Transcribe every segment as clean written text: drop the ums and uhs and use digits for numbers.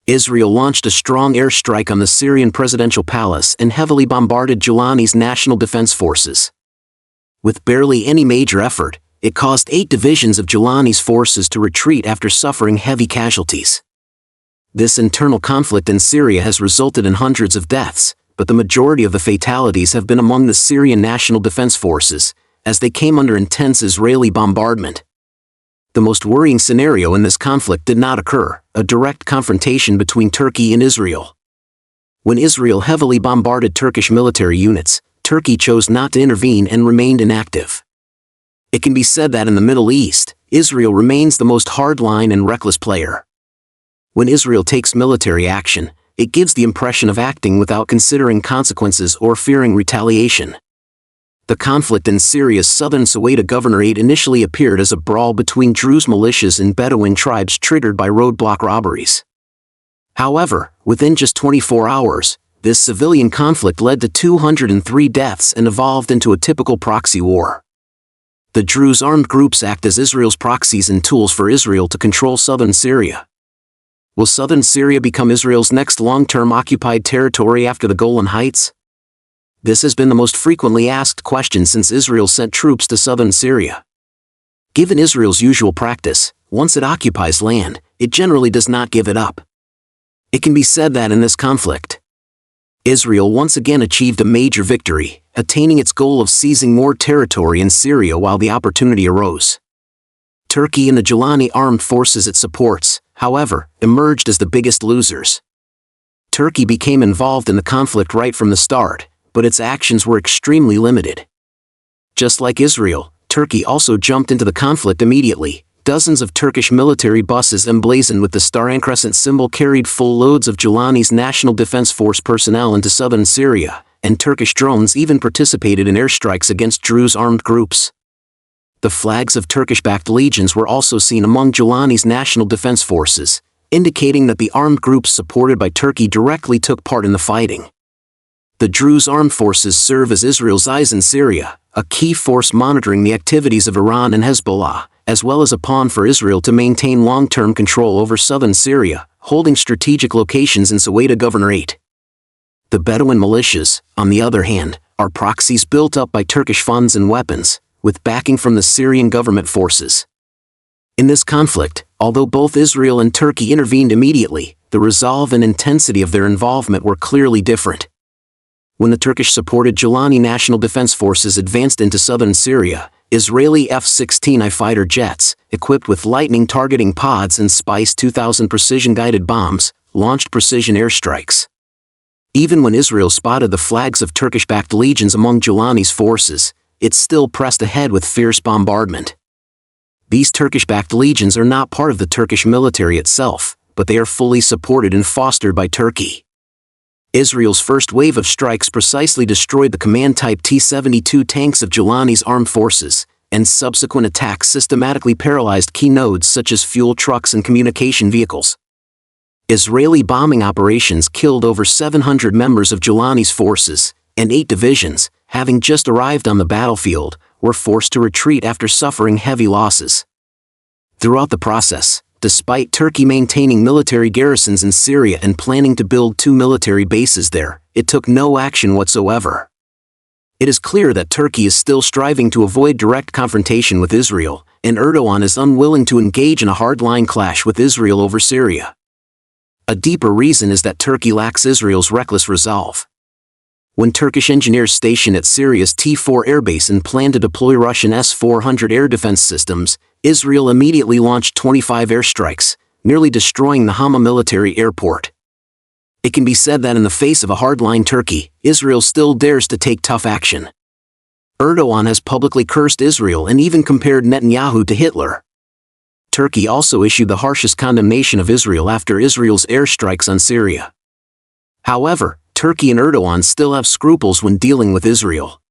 Israel launched a strong airstrike on the Syrian presidential palace and heavily bombarded Jolani's national defense forces. With barely any major effort, it caused 8 divisions of Jolani's forces to retreat after suffering heavy casualties. This internal conflict in Syria has resulted in hundreds of deaths, but the majority of the fatalities have been among the Syrian National Defense Forces, as they came under intense Israeli bombardment. The most worrying scenario in this conflict did not occur, a direct confrontation between Turkey and Israel. When Israel heavily bombarded Turkish military units, Turkey chose not to intervene and remained inactive. It can be said that in the Middle East, Israel remains the most hardline and reckless player. When Israel takes military action, it gives the impression of acting without considering consequences or fearing retaliation. The conflict in Syria's southern Suwaida governorate initially appeared as a brawl between Druze militias and Bedouin tribes triggered by roadblock robberies. However, within just 24 hours, this civilian conflict led to 203 deaths and evolved into a typical proxy war. The Druze armed groups act as Israel's proxies and tools for Israel to control southern Syria. Will southern Syria become Israel's next long-term occupied territory after the Golan Heights? This has been the most frequently asked question since Israel sent troops to southern Syria. Given Israel's usual practice, once it occupies land, it generally does not give it up. It can be said that in this conflict, Israel once again achieved a major victory, attaining its goal of seizing more territory in Syria while the opportunity arose. Turkey and the Jolani armed forces it supports, however, emerged as the biggest losers. Turkey became involved in the conflict right from the start, but its actions were extremely limited. Just like Israel, Turkey also jumped into the conflict immediately. Dozens of Turkish military buses emblazoned with the Star and Crescent symbol carried full loads of Jolani's National Defense Force personnel into southern Syria, and Turkish drones even participated in airstrikes against Druze armed groups. The flags of Turkish-backed legions were also seen among Jolani's National Defense Forces, indicating that the armed groups supported by Turkey directly took part in the fighting. The Druze armed forces serve as Israel's eyes in Syria, a key force monitoring the activities of Iran and Hezbollah, as well as a pawn for Israel to maintain long-term control over southern Syria, holding strategic locations in Suwaida Governorate. The Bedouin militias, on the other hand, are proxies built up by Turkish funds and weapons, with backing from the Syrian government forces. In this conflict, although both Israel and Turkey intervened immediately, the resolve and intensity of their involvement were clearly different. When the Turkish-supported Jolani National Defense Forces advanced into southern Syria, Israeli F-16I fighter jets, equipped with lightning targeting pods and Spice 2000 precision-guided bombs, launched precision airstrikes. Even when Israel spotted the flags of Turkish-backed legions among Jolani's forces, it still pressed ahead with fierce bombardment. These Turkish-backed legions are not part of the Turkish military itself, but they are fully supported and fostered by Turkey. Israel's first wave of strikes precisely destroyed the command-type T-72 tanks of Jolani's armed forces, and subsequent attacks systematically paralyzed key nodes such as fuel trucks and communication vehicles. Israeli bombing operations killed over 700 members of Jolani's forces, and 8 divisions, having just arrived on the battlefield, were forced to retreat after suffering heavy losses. Throughout the process, despite Turkey maintaining military garrisons in Syria and planning to build 2 military bases there, it took no action whatsoever. It is clear that Turkey is still striving to avoid direct confrontation with Israel, and Erdogan is unwilling to engage in a hardline clash with Israel over Syria. A deeper reason is that Turkey lacks Israel's reckless resolve. When Turkish engineers stationed at Syria's T-4 airbase and planned to deploy Russian S-400 air defense systems, Israel immediately launched 25 airstrikes, nearly destroying the Hama military airport. It can be said that in the face of a hardline Turkey, Israel still dares to take tough action. Erdogan has publicly cursed Israel and even compared Netanyahu to Hitler. Turkey also issued the harshest condemnation of Israel after Israel's airstrikes on Syria. However, Turkey and Erdogan still have scruples when dealing with Israel.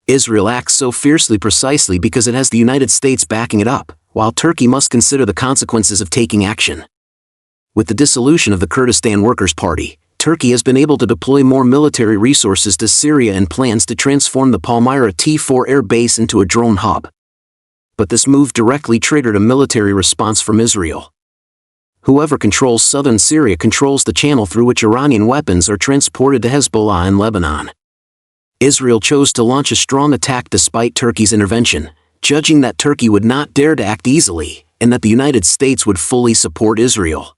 Israel acts so fiercely precisely because it has the United States backing it up, while Turkey must consider the consequences of taking action. With the dissolution of the Kurdistan Workers' Party, Turkey has been able to deploy more military resources to Syria and plans to transform the Palmyra T-4 air base into a drone hub. But this move directly triggered a military response from Israel. Whoever controls southern Syria controls the channel through which Iranian weapons are transported to Hezbollah in Lebanon. Israel chose to launch a strong attack despite Turkey's intervention, judging that Turkey would not dare to act easily, and that the United States would fully support Israel.